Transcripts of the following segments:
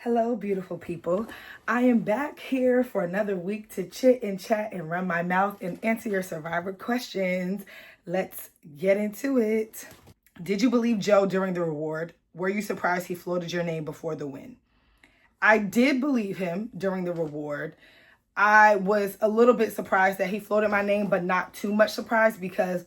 Hello, beautiful people. I am back here for another week to chit and chat and run my mouth and answer your survivor questions. Let's get into it. Did you believe Joe during the reward? Were you surprised he floated your name before the win? I did believe him during the reward. I was a little bit surprised that he floated my name, but not too much surprised because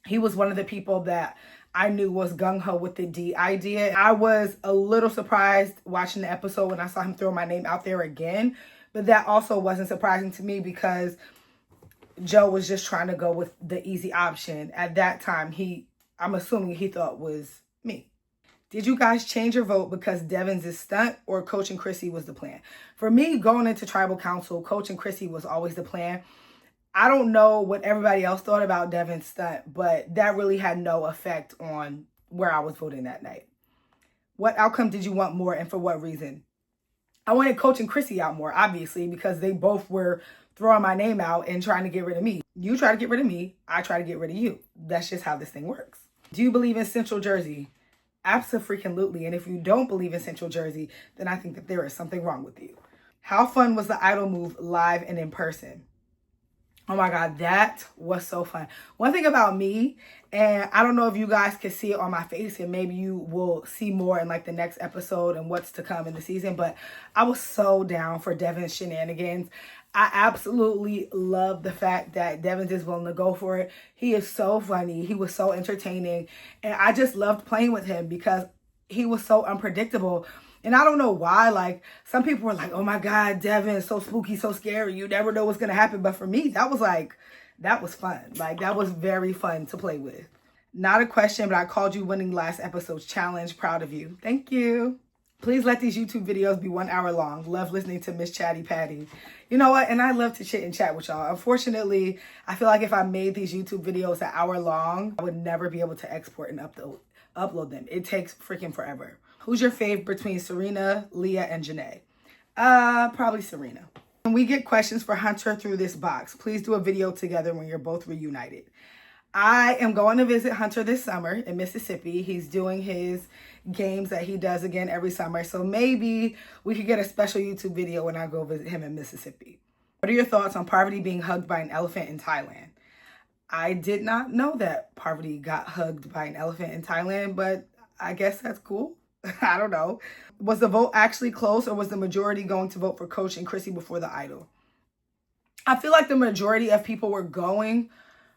he was one of the people that I knew was gung-ho with the D idea. I was a little surprised watching the episode when I saw him throw my name out there again, but that also wasn't surprising to me because Joe was just trying to go with the easy option. At that time, I'm assuming he thought was me. Did you guys change your vote because Devon's stunt or Coach and Chrissy was the plan? For me, going into Tribal Council, Coach and Chrissy was always the plan. I don't know what everybody else thought about Devon's stunt, but that really had no effect on where I was voting that night. What outcome did you want more and for what reason? I wanted Coach and Chrissy out more, obviously, because they both were throwing my name out and trying to get rid of me. You try to get rid of me, I try to get rid of you. That's just how this thing works. Do you believe in Central Jersey? Absolutely. And if you don't believe in Central Jersey, then I think that there is something wrong with you. How fun was the Idol move live and in person? Oh my God, that was so fun. One thing about me, and I don't know if you guys can see it on my face, and maybe you will see more in like the next episode and what's to come in the season, but I was so down for Devon's shenanigans. I absolutely love the fact that Devon's is willing to go for it. He is so funny. He was so entertaining. And I just loved playing with him because he was so unpredictable. And I don't know why, like, some people were like, oh my God, Devon, so spooky, so scary. You never know what's going to happen. But for me, that was fun. Like, that was very fun to play with. Not a question, but I called you winning last episode's challenge. Proud of you. Thank you. Please let these YouTube videos be 1 hour long. Love listening to Miss Chatty Patty. You know what? And I love to chit and chat with y'all. Unfortunately, I feel like if I made these YouTube videos an hour long, I would never be able to export and upload them. It takes freaking forever. Who's your fave between Serena, Leah, and Janae? Probably Serena. When we get questions for Hunter through this box, please do a video together when you're both reunited. I am going to visit Hunter this summer in Mississippi. He's doing his games that he does again every summer. So maybe we could get a special YouTube video when I go visit him in Mississippi. What are your thoughts on Parvati being hugged by an elephant in Thailand? I did not know that Parvati got hugged by an elephant in Thailand, but I guess that's cool. I don't know. Was the vote actually close or was the majority going to vote for Coach and Chrissy before the Idol? I feel like the majority of people were going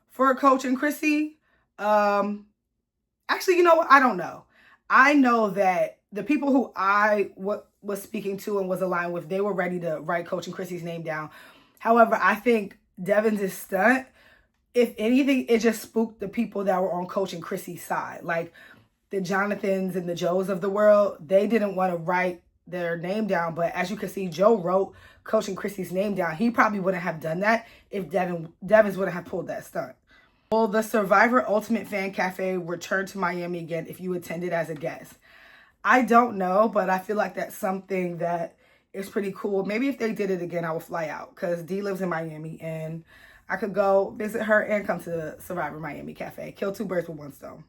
for Coach and Chrissy. Actually, you know what? I don't know. I know that the people who I was speaking to and was aligned with, they were ready to write Coach and Chrissy's name down. However, I think Devon's stunt, if anything, it just spooked the people that were on Coach and Chrissy's side. Like the Jonathans and the Joes of the world, they didn't want to write their name down. But as you can see, Joe wrote Coach and Chrissy's name down. He probably wouldn't have done that if Devon's wouldn't have pulled that stunt. Will the Survivor Ultimate Fan Cafe return to Miami again if you attended as a guest? I don't know, but I feel like that's something that is pretty cool. Maybe if they did it again, I would fly out because Dee lives in Miami and I could go visit her and come to the Survivor Miami Cafe. Kill two birds with one stone.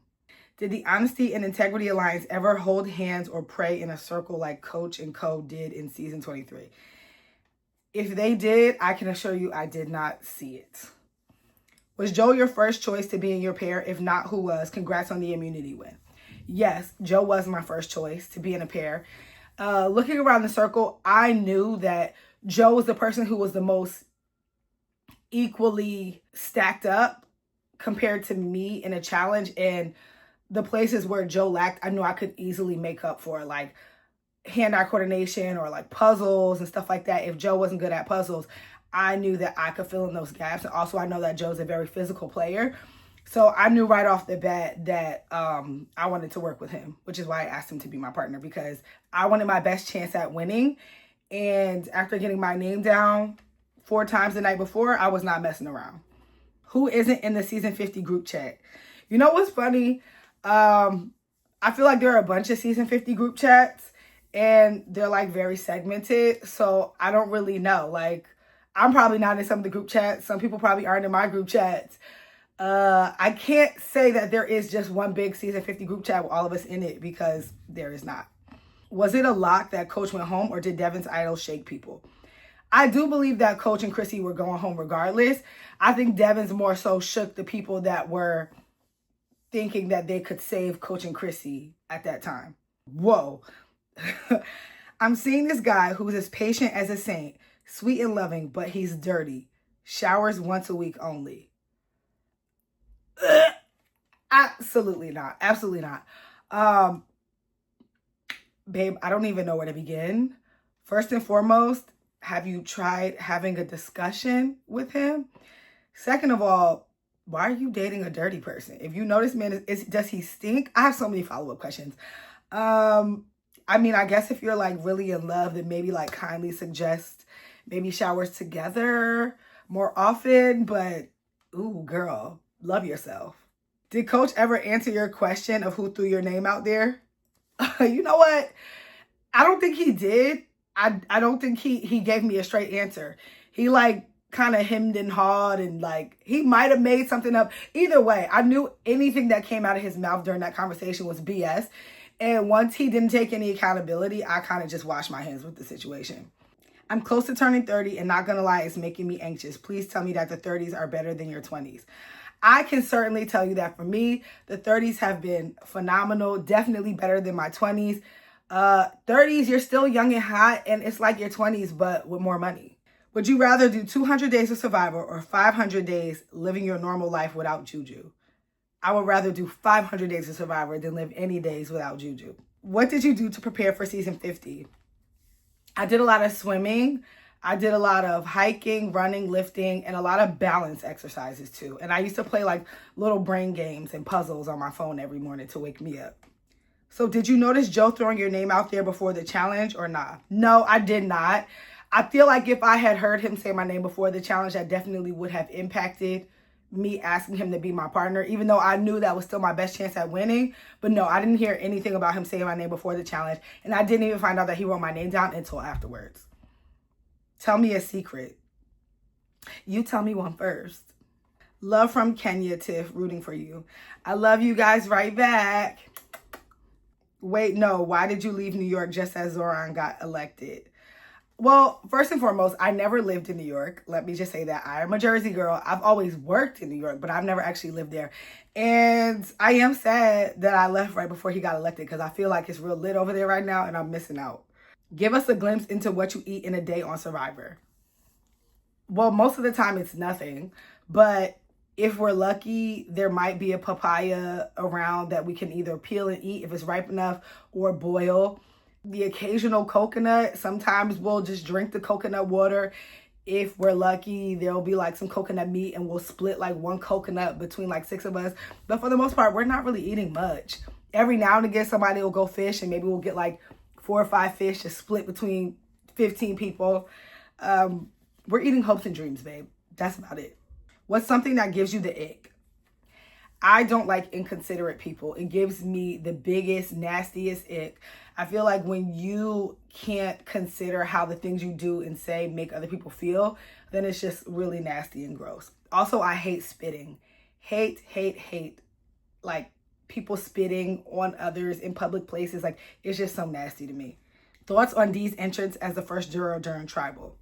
Did the Honesty and Integrity Alliance ever hold hands or pray in a circle like Coach and Co did in season 23? If they did, I can assure you I did not see it. Was Joe your first choice to be in your pair? If not, who was? Congrats on the immunity win. Yes, Joe was my first choice to be in a pair. Looking around the circle, I knew that Joe was the person who was the most equally stacked up compared to me in a challenge, and the places where Joe lacked, I knew I could easily make up for, like hand-eye coordination or like puzzles and stuff like that. If Joe wasn't good at puzzles, I knew that I could fill in those gaps. And also, I know that Joe's a very physical player. So I knew right off the bat that I wanted to work with him, which is why I asked him to be my partner, because I wanted my best chance at winning. And after getting my name down 4 times the night before, I was not messing around. Who isn't in the season 50 group chat? You know what's funny? I feel like there are a bunch of season 50 group chats and they're like very segmented. So I don't really know. Like, I'm probably not in some of the group chats. Some people probably aren't in my group chats. I can't say that there is just one big season 50 group chat with all of us in it because there is not. Was it a lock that Coach went home, or did Devin's idol shake people? I do believe that Coach and Chrissy were going home regardless. I think Devin's more so shook the people that were thinking that they could save Coach and Chrissy at that time. Whoa. I'm seeing this guy who's as patient as a saint, sweet and loving, but he's dirty. Showers once a week only. Ugh. Absolutely not. Absolutely not. Babe, I don't even know where to begin. First and foremost, have you tried having a discussion with him? Second of all, why are you dating a dirty person? If you know this man, does he stink? I have so many follow-up questions. I mean, I guess if you're like really in love, then maybe like kindly suggest maybe showers together more often. But, ooh, girl, love yourself. Did Coach ever answer your question of who threw your name out there? You know what? I don't think he did. I don't think he gave me a straight answer. He like kind of hemmed and hawed, and like he might have made something up. Either way, I knew anything that came out of his mouth during that conversation was BS. And once he didn't take any accountability, I kind of just washed my hands with the situation. I'm close to turning 30, and not gonna lie, it's making me anxious. Please tell me that the 30s are better than your 20s. I can certainly tell you that for me, the 30s have been phenomenal, definitely better than my 20s. 30s, you're still young and hot, and it's like your 20s, but with more money. Would you rather do 200 days of Survivor or 500 days living your normal life without Juju? I would rather do 500 days of Survivor than live any days without Juju. What did you do to prepare for season 50? I did a lot of swimming. I did a lot of hiking, running, lifting, and a lot of balance exercises too. And I used to play like little brain games and puzzles on my phone every morning to wake me up. So did you notice Joe throwing your name out there before the challenge or not? No, I did not. I feel like if I had heard him say my name before the challenge, that definitely would have impacted me asking him to be my partner, even though I knew that was still my best chance at winning. But no, I didn't hear anything about him saying my name before the challenge. And I didn't even find out that he wrote my name down until afterwards. Tell me a secret. You tell me one first. Love from Kenya, Tiff, rooting for you. I love you guys right back. Wait, no, why did you leave New York just as Zoran got elected? Well, first and foremost, I never lived in New York. Let me just say that. I am a Jersey girl. I've always worked in New York, but I've never actually lived there. And I am sad that I left right before he got elected, because I feel like it's real lit over there right now and I'm missing out. Give us a glimpse into what you eat in a day on Survivor. Well, most of the time it's nothing, but if we're lucky, there might be a papaya around that we can either peel and eat if it's ripe enough or boil. The occasional coconut. Sometimes we'll just drink the coconut water. If we're lucky, there'll be like some coconut meat and we'll split like one coconut between like 6 of us. But for the most part, we're not really eating much. Every now and again, somebody will go fish and maybe we'll get like 4 or 5 fish to split between 15 people. We're eating hopes and dreams, babe. That's about it. What's something that gives you the ick? I don't like inconsiderate people. It gives me the biggest, nastiest ick. I feel like when you can't consider how the things you do and say make other people feel, then it's just really nasty and gross. Also, I hate spitting. Hate. Like people spitting on others in public places. Like, it's just so nasty to me. Thoughts on Dee's entrance as the first juror during Tribal?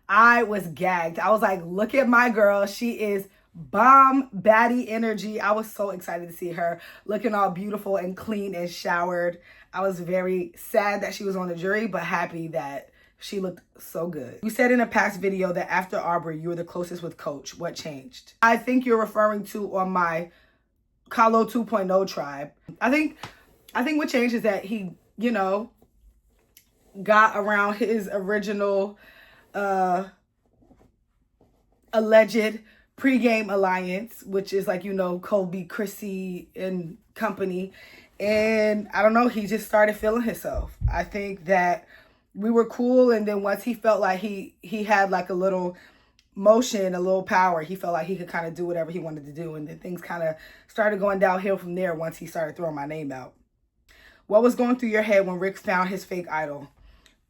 I was gagged. I was like, look at my girl. She is bomb baddie energy. I was so excited to see her looking all beautiful and clean and showered. I was very sad that she was on the jury, but happy that she looked so good. You said in a past video that after Aubrey, you were the closest with Coach. What changed? I think you're referring to on my Kahlo 2.0 tribe. I think what changed is that he, got around his original alleged pregame alliance, which is like, Kobe, Chrissy, and company. And I don't know, he just started feeling himself. I think that we were cool, and then once he felt like he had like a little motion, a little power, he felt like he could kind of do whatever he wanted to do, and then things kind of started going downhill from there once he started throwing my name out. What was going through your head when Rick found his fake idol?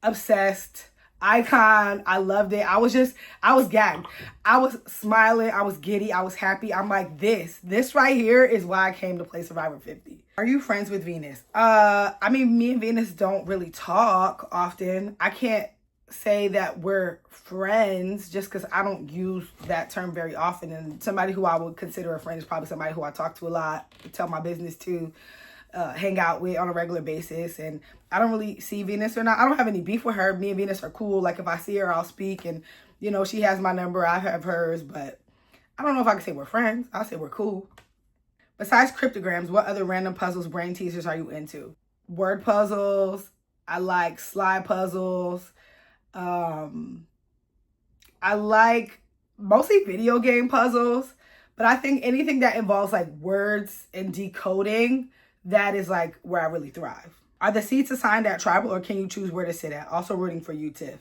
Obsessed. icon. I loved it. I was gagged. I was smiling. I was giddy. I was happy. I'm like, this right here is why I came to play Survivor 50. Are you friends with Venus? I mean, me and Venus don't really talk often. I can't say that we're friends just because I don't use that term very often. And somebody who I would consider a friend is probably somebody who I talk to a lot, tell my business to, hang out with on a regular basis. And I don't really see Venus or not. I don't have any beef with her. Me and Venus are cool. Like if I see her, I'll speak. And, you know, she has my number. I have hers. But I don't know if I can say we're friends. I'll say we're cool. Besides cryptograms, what other random puzzles, brain teasers are you into? Word puzzles. I like slide puzzles. I like mostly video game puzzles. But I think anything that involves like words and decoding, that is like where I really thrive. Are the seats assigned at tribal or can you choose where to sit at? Also rooting for you, Tiff.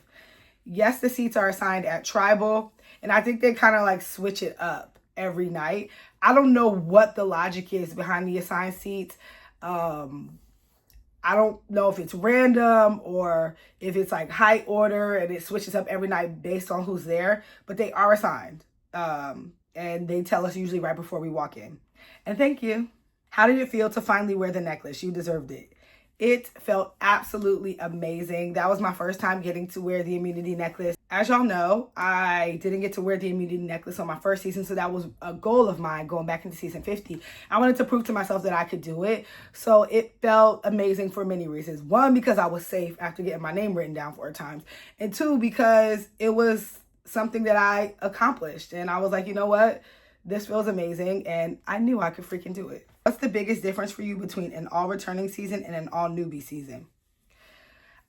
Yes, the seats are assigned at tribal. And I think they kind of like switch it up every night. I don't know what the logic is behind the assigned seats. I don't know if it's random or if it's like height order and it switches up every night based on who's there. But they are assigned. And they tell us usually right before we walk in. And thank you. How did it feel to finally wear the necklace? You deserved it. It felt absolutely amazing. That was my first time getting to wear the immunity necklace. As y'all know, I didn't get to wear the immunity necklace on my first season, so that was a goal of mine going back into season 50. I wanted to prove to myself that I could do it. So it felt amazing for many reasons. One, because I was safe after getting my name written down 4 times. And 2, because it was something that I accomplished. And I was like, you know what? This feels amazing. And I knew I could freaking do it. What's the biggest difference for you between an all returning season and an all newbie season?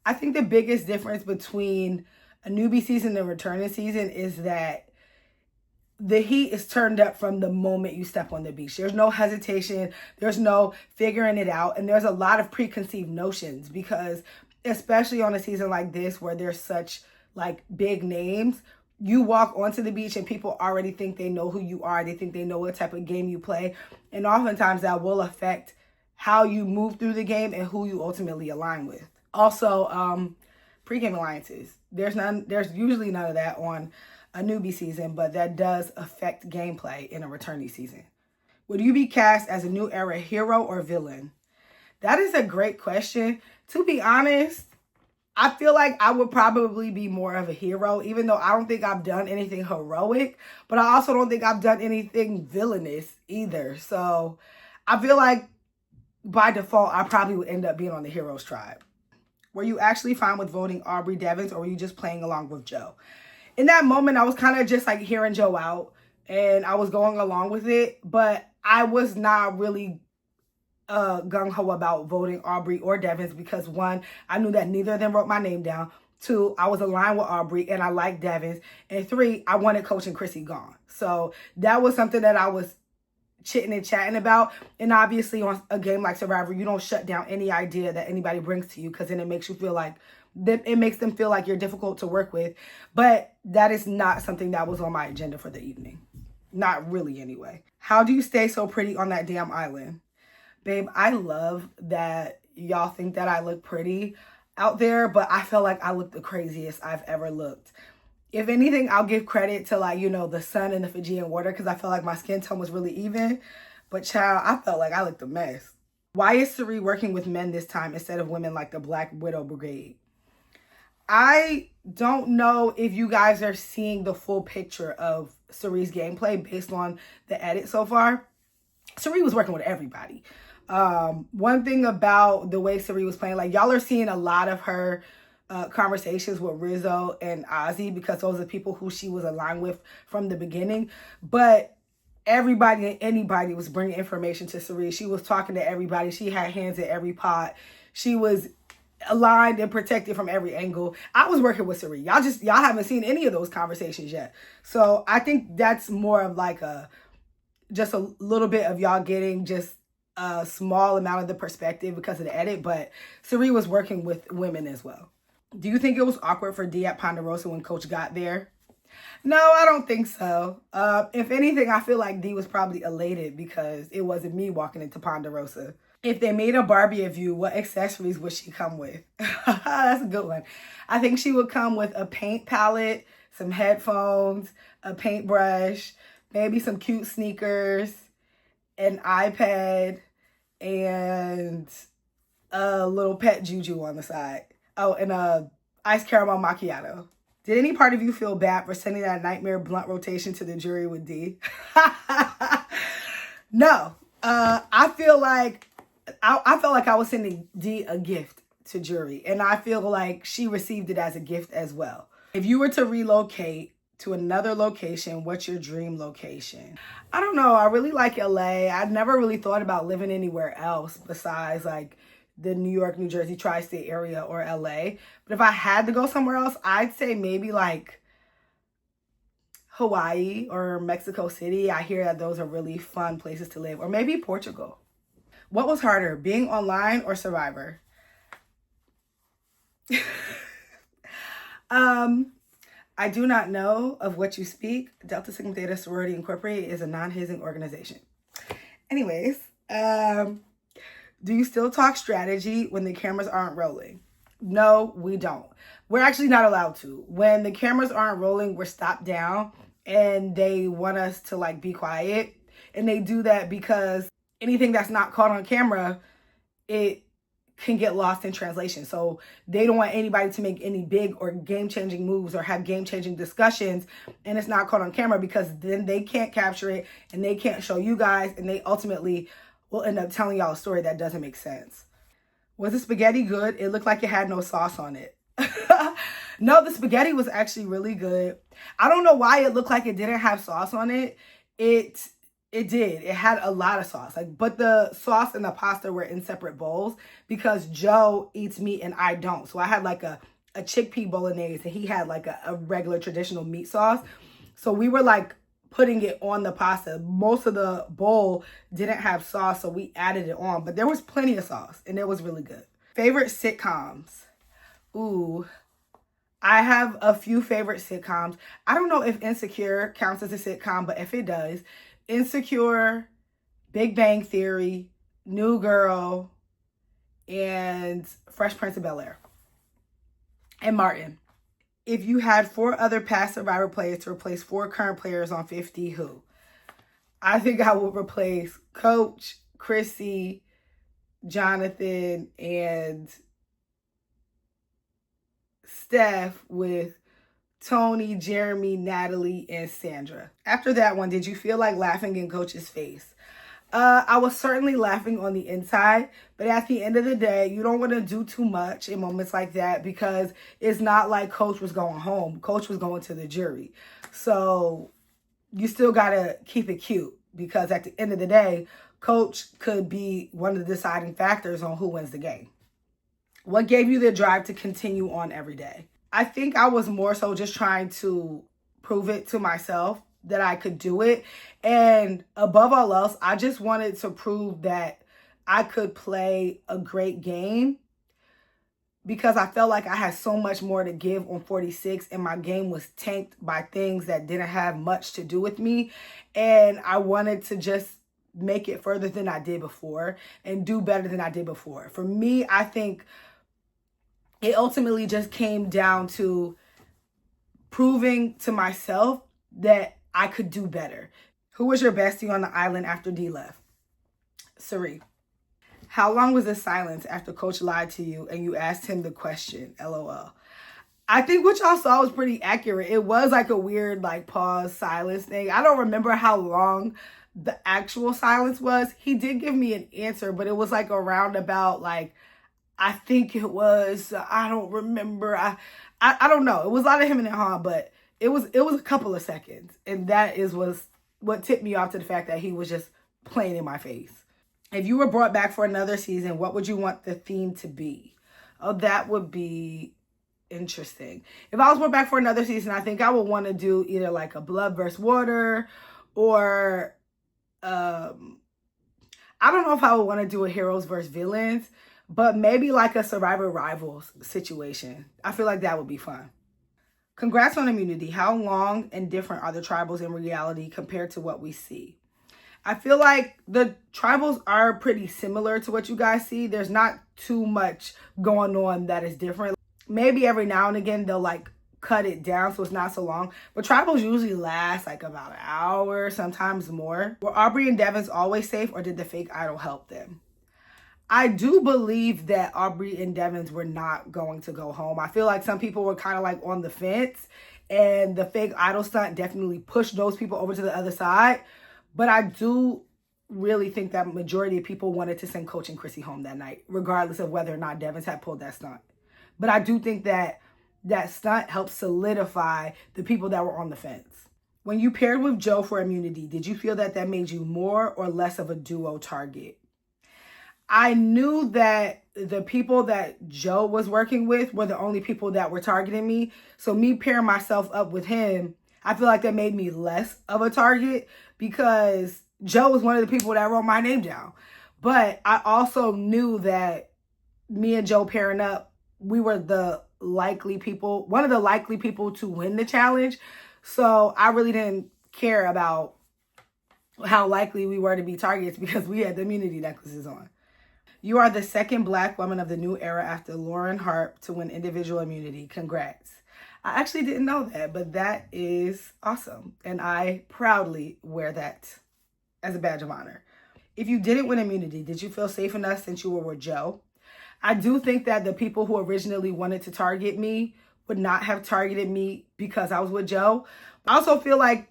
I think the biggest difference between a newbie season and a returning season is that the heat is turned up from the moment you step on the beach. There's no hesitation. There's no figuring it out. And there's a lot of preconceived notions because especially on a season like this where there's such like big names, you walk onto the beach and people already think they know who you are. They think they know what type of game you play. And oftentimes that will affect how you move through the game and who you ultimately align with. Also, pregame alliances. There's usually none of that on a newbie season, but that does affect gameplay in a returnee season. Would you be cast as a new era hero or villain? That is a great question. To be honest, I feel like I would probably be more of a hero, even though I don't think I've done anything heroic, but I also don't think I've done anything villainous either. So I feel like by default, I probably would end up being on the heroes tribe. Were you actually fine with voting Aubrey Devins or were you just playing along with Joe? In that moment, I was kind of just like hearing Joe out and I was going along with it, but I was not really gung-ho about voting Aubrey or Devins because 1, I knew that neither of them wrote my name down. 2, I was aligned with Aubrey and I liked Devins. And 3, I wanted Coach and Chrissy gone. So that was something that I was chitting and chatting about. And obviously on a game like Survivor, you don't shut down any idea that anybody brings to you because then it makes you feel like, it makes them feel like you're difficult to work with. But that is not something that was on my agenda for the evening. Not really anyway. How do you stay so pretty on that damn island? Babe, I love that y'all think that I look pretty out there, but I feel like I look the craziest I've ever looked. If anything, I'll give credit to like, you know, the sun and the Fijian water because I felt like my skin tone was really even. But child, I felt like I looked a mess. Why is Cirie working with men this time instead of women like the Black Widow Brigade? I don't know if you guys are seeing the full picture of Cirie's gameplay based on the edit so far. Cirie was working with everybody. One thing about the way Cirie was playing, like y'all are seeing a lot of her conversations with Rizzo and Ozzy because those are people who she was aligned with from the beginning. But everybody and anybody was bringing information to Cirie. She was talking to everybody. She had hands in every pot. She was aligned and protected from every angle. I was working with Cirie. Y'all haven't seen any of those conversations yet. So I think that's more of like just a little bit of y'all getting just a small amount of the perspective because of the edit, but Cirie was working with women as well. Do you think it was awkward for Dee at Ponderosa when Coach got there? No, I don't think so. If anything, I feel like Dee was probably elated because it wasn't me walking into Ponderosa. If they made a Barbie of you, what accessories would she come with? That's a good one. I think she would come with a paint palette, some headphones, a paintbrush, maybe some cute sneakers, an iPad, and a little pet juju on the side. Oh, and a iced caramel macchiato. Did any part of you feel bad for sending that nightmare blunt rotation to the jury with D? No. I feel like I felt like I was sending D a gift to jury, and I feel like she received it as a gift as well. If you were to relocate to another location, what's your dream location? I don't know. I really like LA. I'd never really thought about living anywhere else besides like the New York, New Jersey, tri-state area or LA. But if I had to go somewhere else, I'd say maybe like Hawaii or Mexico City. I hear that those are really fun places to live. Or maybe Portugal. What was harder, being online or Survivor? I do not know of what you speak. Delta Sigma Theta Sorority Incorporated is a non-hazing organization. Anyways, do you still talk strategy when the cameras aren't rolling? No, we don't. We're actually not allowed to. When the cameras aren't rolling, we're stopped down and they want us to like be quiet. And they do that because anything that's not caught on camera, it can get lost in translation. So they don't want anybody to make any big or game-changing moves or have game-changing discussions and it's not caught on camera, because then they can't capture it and they can't show you guys, and they ultimately will end up telling y'all a story that doesn't make sense. Was the spaghetti good? It looked like it had no sauce on it. No, the spaghetti was actually really good. I don't know why it looked like it didn't have sauce on it. It did. It had a lot of sauce. But the sauce and the pasta were in separate bowls because Joe eats meat and I don't. So I had like a chickpea bolognese and he had like a regular traditional meat sauce. So we were like putting it on the pasta. Most of the bowl didn't have sauce, so we added it on. But there was plenty of sauce and it was really good. Favorite sitcoms? Ooh, I have a few favorite sitcoms. I don't know if Insecure counts as a sitcom, but if it does, Insecure, Big Bang Theory, New Girl, and Fresh Prince of Bel-Air, and Martin. If you had 4 other past Survivor players to replace 4 current players on 50, who? I think I would replace Coach, Chrissy, Jonathan, and Steph with Tony, Jeremy, Natalie, and Sandra. After that one, did you feel like laughing in Coach's face? I was certainly laughing on the inside, but at the end of the day, you don't want to do too much in moments like that because it's not like Coach was going home. Coach was going to the jury. So you still got to keep it cute because at the end of the day, Coach could be one of the deciding factors on who wins the game. What gave you the drive to continue on every day? I think I was more so just trying to prove it to myself that I could do it. And above all else, I just wanted to prove that I could play a great game because I felt like I had so much more to give on 46 and my game was tanked by things that didn't have much to do with me. And I wanted to just make it further than I did before and do better than I did before. For me, I think it ultimately just came down to proving to myself that I could do better. Who was your bestie on the island after D left? Sari. How long was the silence after Coach lied to you and you asked him the question? LOL. I think what y'all saw was pretty accurate. It was like a weird like pause silence thing. I don't remember how long the actual silence was. He did give me an answer, but it was like around about like, I think it was, I don't remember. I don't know. It was a lot of him and Han, but it was a couple of seconds. And that was what tipped me off to the fact that he was just playing in my face. If you were brought back for another season, what would you want the theme to be? Oh, that would be interesting. If I was brought back for another season, I think I would want to do either like a blood versus water or I don't know if I would want to do a heroes versus villains, but maybe like a Survivor Rivals situation. I feel like that would be fun. Congrats on immunity. How long and different are the tribals in reality compared to what we see? I feel like the tribals are pretty similar to what you guys see. There's not too much going on that is different. Maybe every now and again they'll like cut it down so it's not so long. But tribals usually last like about an hour, sometimes more. Were Aubrey and Devon's always safe, or did the fake idol help them? I do believe that Aubrey and Devon's were not going to go home. I feel like some people were kind of like on the fence, and the fake idol stunt definitely pushed those people over to the other side. But I do really think that majority of people wanted to send Coach and Chrissy home that night, regardless of whether or not Devon's had pulled that stunt. But I do think that that stunt helped solidify the people that were on the fence. When you paired with Joe for immunity, did you feel that that made you more or less of a duo target? I knew that the people that Joe was working with were the only people that were targeting me. So me pairing myself up with him, I feel like that made me less of a target because Joe was one of the people that wrote my name down. But I also knew that me and Joe pairing up, we were the likely people, one of the likely people to win the challenge. So I really didn't care about how likely we were to be targets because we had the immunity necklaces on. You are the second Black woman of the new era after Lauren Harp to win individual immunity. Congrats. I actually didn't know that, but that is awesome. And I proudly wear that as a badge of honor. If you didn't win immunity, did you feel safe enough since you were with Joe? I do think that the people who originally wanted to target me would not have targeted me because I was with Joe. I also feel like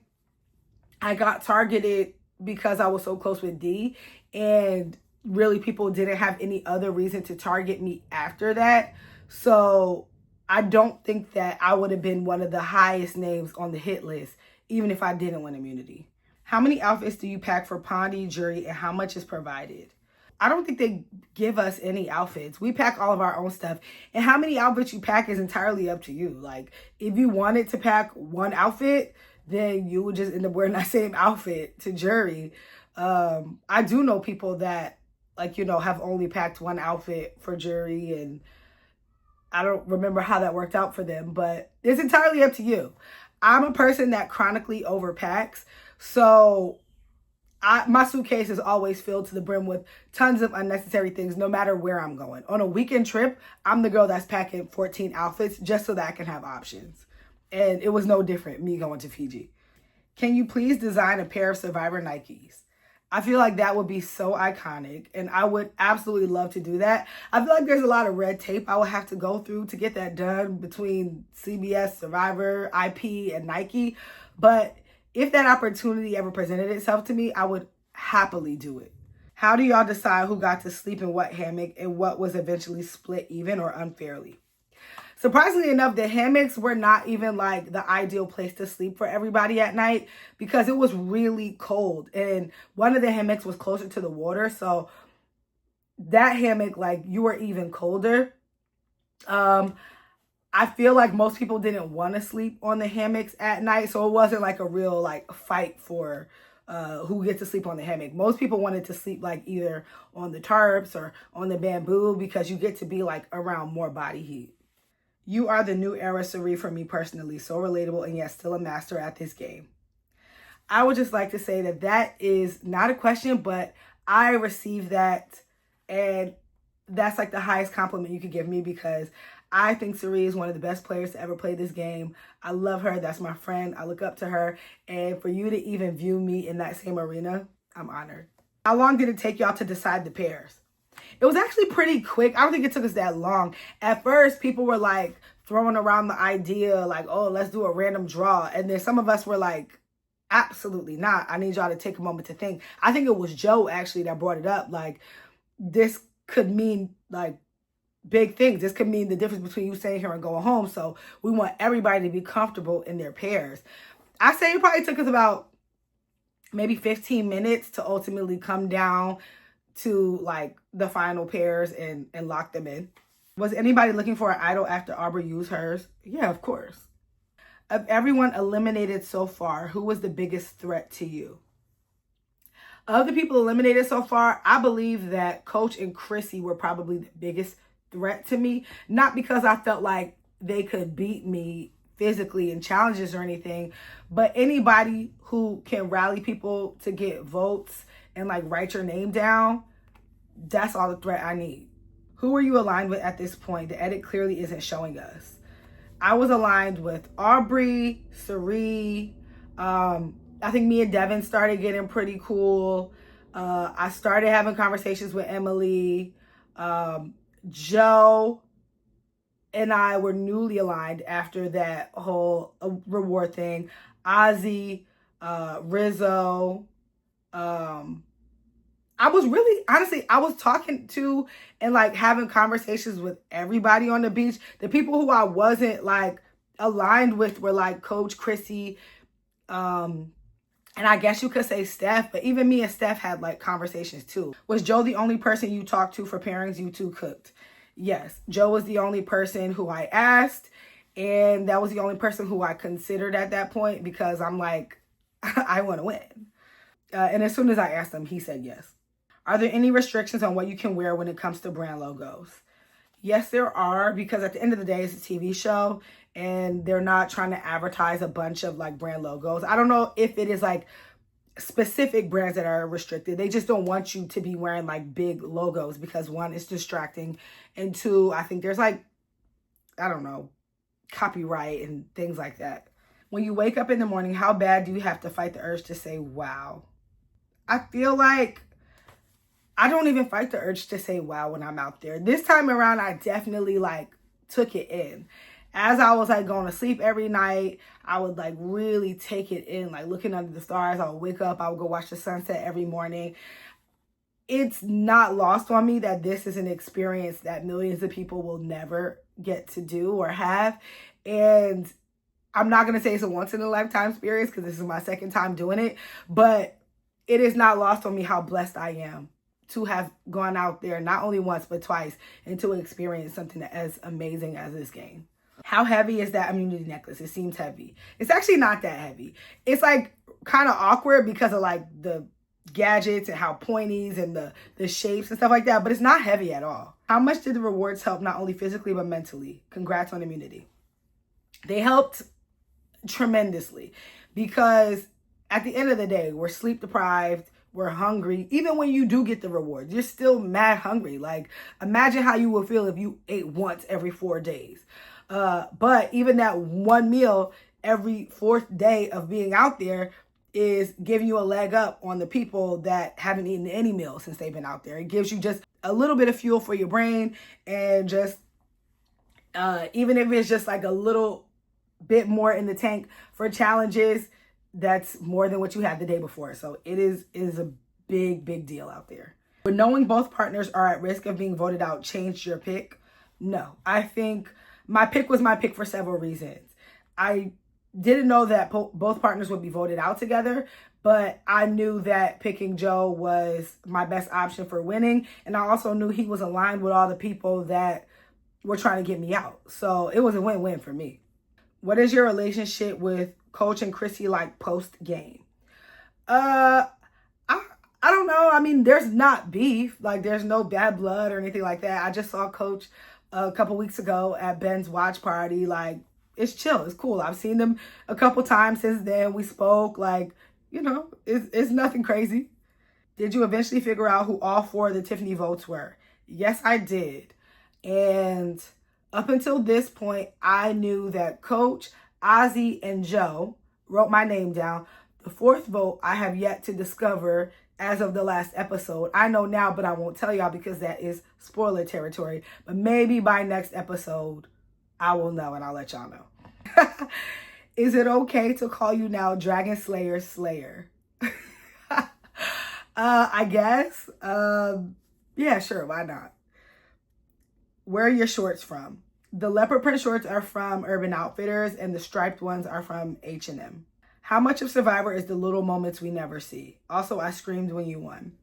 I got targeted because I was so close with D, and really people didn't have any other reason to target me after that. So I don't think that I would have been one of the highest names on the hit list, even if I didn't win immunity. How many outfits do you pack for Pondy, jury, and how much is provided? I don't think they give us any outfits. We pack all of our own stuff. And how many outfits you pack is entirely up to you. Like, if you wanted to pack one outfit, then you would just end up wearing that same outfit to jury. I do know people that, like, you know, have only packed one outfit for jury, and I don't remember how that worked out for them, but it's entirely up to you. I'm a person that chronically overpacks, so my suitcase is always filled to the brim with tons of unnecessary things, no matter where I'm going. On a weekend trip, I'm the girl that's packing 14 outfits just so that I can have options. And it was no different me going to Fiji. Can you please design a pair of Survivor Nikes? I feel like that would be so iconic, and I would absolutely love to do that. I feel like there's a lot of red tape I would have to go through to get that done between CBS, Survivor, IP, and Nike. But if that opportunity ever presented itself to me, I would happily do it. How do y'all decide who got to sleep in what hammock and what was eventually split even or unfairly? Surprisingly enough, the hammocks were not even like the ideal place to sleep for everybody at night because it was really cold. And one of the hammocks was closer to the water. So that hammock, like, you were even colder. I feel like most people didn't want to sleep on the hammocks at night. So it wasn't like a real like fight for who gets to sleep on the hammock. Most people wanted to sleep like either on the tarps or on the bamboo because you get to be like around more body heat. You are the new era Sari for me personally. So relatable and yet still a master at this game. I would just like to say that that is not a question, but I received that, and that's like the highest compliment you could give me because I think Sari is one of the best players to ever play this game. I love her. That's my friend. I look up to her. And for you to even view me in that same arena, I'm honored. How long did it take y'all to decide the pairs? It was actually pretty quick. I don't think it took us that long. At first, people were like throwing around the idea like, oh, let's do a random draw. And then some of us were like, absolutely not. I need y'all to take a moment to think. I think it was Joe actually that brought it up. Like, this could mean like big things. This could mean the difference between you staying here and going home. So we want everybody to be comfortable in their pairs. I say it probably took us about maybe 15 minutes to ultimately come down to like the final pairs and lock them in. Was anybody looking for an idol after Aubrey used hers? Yeah, of course. Of everyone eliminated so far, who was the biggest threat to you? Of the people eliminated so far, I believe that Coach and Chrissy were probably the biggest threat to me. Not because I felt like they could beat me physically in challenges or anything, but anybody who can rally people to get votes and like write your name down, that's all the threat I need. Who are you aligned with at this point? The edit clearly isn't showing us. I was aligned with Aubrey, Sari. I think me and Devin started getting pretty cool. I started having conversations with Emily. Joe and I were newly aligned after that whole reward thing. Ozzy, Rizzo. I was really, honestly, I was talking to and like having conversations with everybody on the beach. The people who I wasn't like aligned with were like Coach Chrissy, and I guess you could say Steph, but even me and Steph had like conversations too. Was Joe the only person you talked to for pairings you two cooked? Yes, Joe was the only person who I asked, and that was the only person who I considered at that point because I'm like, I want to win. And as soon as I asked him, he said yes. Are there any restrictions on what you can wear when it comes to brand logos? Yes, there are, because at the end of the day, it's a TV show and they're not trying to advertise a bunch of like brand logos. I don't know if it is like specific brands that are restricted. They just don't want you to be wearing like big logos because one, it's distracting, and two, I think there's like, I don't know, copyright and things like that. When you wake up in the morning, how bad do you have to fight the urge to say, wow? I feel like I don't even fight the urge to say wow when I'm out there. This time around, I definitely like took it in. As I was like going to sleep every night, I would like really take it in, like looking under the stars. I would wake up, I would go watch the sunset every morning. It's not lost on me that this is an experience that millions of people will never get to do or have. And I'm not going to say it's a once in a lifetime experience because this is my second time doing it, but it is not lost on me how blessed I am to have gone out there not only once but twice and to experience something as amazing as this game. How heavy is that immunity necklace? It seems heavy. It's actually not that heavy. It's like kind of awkward because of like the gadgets and how pointies and the shapes and stuff like that, but it's not heavy at all. How much did the rewards help not only physically but mentally? Congrats on immunity. They helped tremendously because at the end of the day, we're sleep deprived, we're hungry. Even when you do get the rewards, you're still mad hungry. Like imagine how you would feel if you ate once every 4 days. But even that one meal every 4th day of being out there is giving you a leg up on the people that haven't eaten any meal since they've been out there. It gives you just a little bit of fuel for your brain, and just even if it's just like a little bit more in the tank for challenges, that's more than what you had the day before. So it is a big deal out there. But knowing both partners are at risk of being voted out changed your pick? No, I think my pick was my pick for several reasons. I didn't know that both partners would be voted out together, but I knew that picking Joe was my best option for winning. And I also knew he was aligned with all the people that were trying to get me out. So it was a win-win for me. What is your relationship with Coach and Chrissy like post-game? I don't know. I mean, there's not beef. Like, there's no bad blood or anything like that. I just saw Coach a couple weeks ago at Ben's watch party. Like, it's chill. It's cool. I've seen them a couple times since then. We spoke. Like, you know, it's nothing crazy. Did you eventually figure out who all 4 of the Tiffany votes were? Yes, I did. And up until this point, I knew that Coach, Ozzy, and Joe wrote my name down. The 4th vote I have yet to discover as of the last episode. I know now, but I won't tell y'all because that is spoiler territory. But maybe by next episode, I will know and I'll let y'all know. Is it okay to call you now Dragon Slayer Slayer? I guess. Yeah, sure. Why not? Where are your shorts from? The leopard print shorts are from Urban Outfitters and the striped ones are from H&M. How much of Survivor is the little moments we never see? Also, I screamed when you won.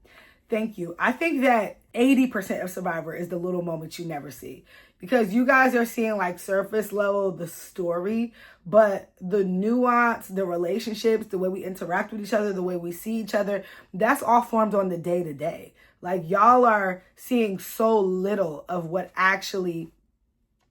Thank you. I think that 80% of Survivor is the little moments you never see, because you guys are seeing like surface level, the story, but the nuance, the relationships, the way we interact with each other, the way we see each other, that's all formed on the day to day. Like, y'all are seeing so little of what actually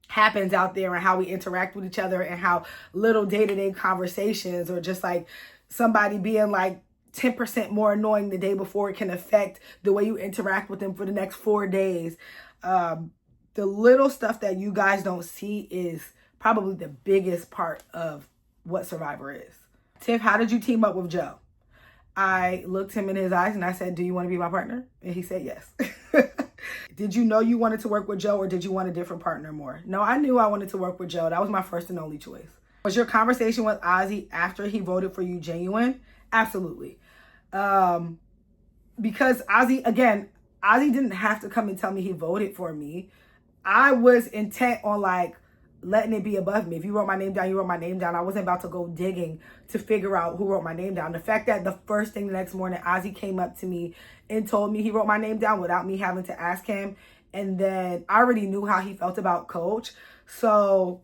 happens out there and how we interact with each other and how little day-to-day conversations or just like somebody being like 10% more annoying the day before can affect the way you interact with them for the next 4 days. The little stuff that you guys don't see is probably the biggest part of what Survivor is. Tiff, how did you team up with Joe? I looked him in his eyes and I said, do you want to be my partner? And he said yes. Did you know you wanted to work with Joe, or did you want a different partner more? No, I knew I wanted to work with Joe. That was my first and only choice. Was your conversation with Ozzy after he voted for you genuine? Absolutely. Because Ozzy didn't have to come and tell me he voted for me. I was intent on like letting it be above me. If you wrote my name down, you wrote my name down. I wasn't about to go digging to figure out who wrote my name down. The fact that the first thing the next morning, Ozzy came up to me and told me he wrote my name down without me having to ask him. And then I already knew how he felt about Coach. So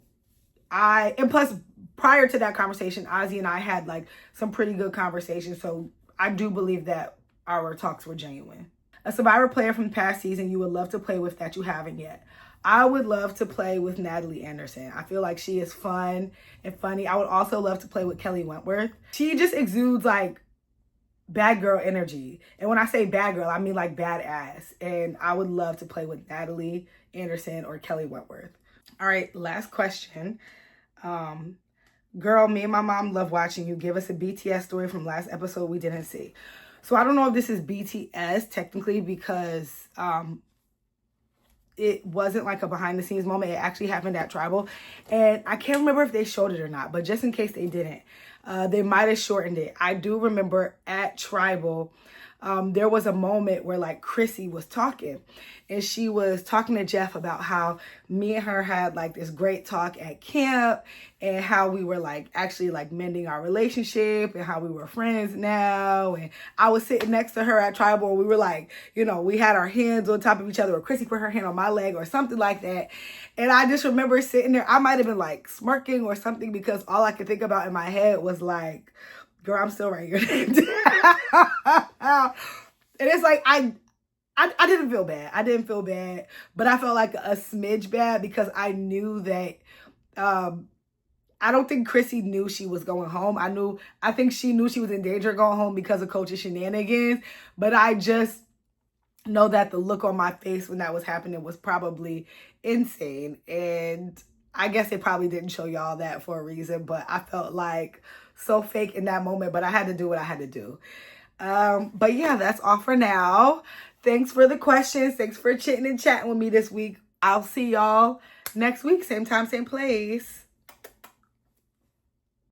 and plus prior to that conversation, Ozzy and I had like some pretty good conversations. So I do believe that our talks were genuine. A Survivor player from the past season you would love to play with that you haven't yet. I would love to play with Natalie Anderson. I feel like she is fun and funny. I would also love to play with Kelly Wentworth. She just exudes like bad girl energy. And when I say bad girl, I mean like badass. And I would love to play with Natalie Anderson or Kelly Wentworth. All right, last question. Girl, me and my mom love watching you. Give us a BTS story from last episode we didn't see. So I don't know if this is BTS technically because it wasn't like a behind the scenes moment. It actually happened at Tribal. And I can't remember if they showed it or not, but just in case they didn't, they might have shortened it. I do remember at Tribal, there was a moment where like Chrissy was talking and she was talking to Jeff about how me and her had like this great talk at camp and how we were like actually like mending our relationship and how we were friends now. And I was sitting next to her at Tribal and we were like, you know, we had our hands on top of each other, or Chrissy put her hand on my leg or something like that. And I just remember sitting there, I might have been like smirking or something because all I could think about in my head was like, girl, I'm still writing your name down. And it's like, I didn't feel bad. I didn't feel bad, but I felt like a smidge bad because I knew that, I don't think Chrissy knew she was going home. I think she knew she was in danger of going home because of Coach's shenanigans, but I just know that the look on my face when that was happening was probably insane. And I guess they probably didn't show y'all that for a reason, but I felt like so fake in that moment, but I had to do what I had to do. But yeah, that's all for now. Thanks for the questions. Thanks for chitting and chatting with me this week. I'll see y'all next week. Same time, same place.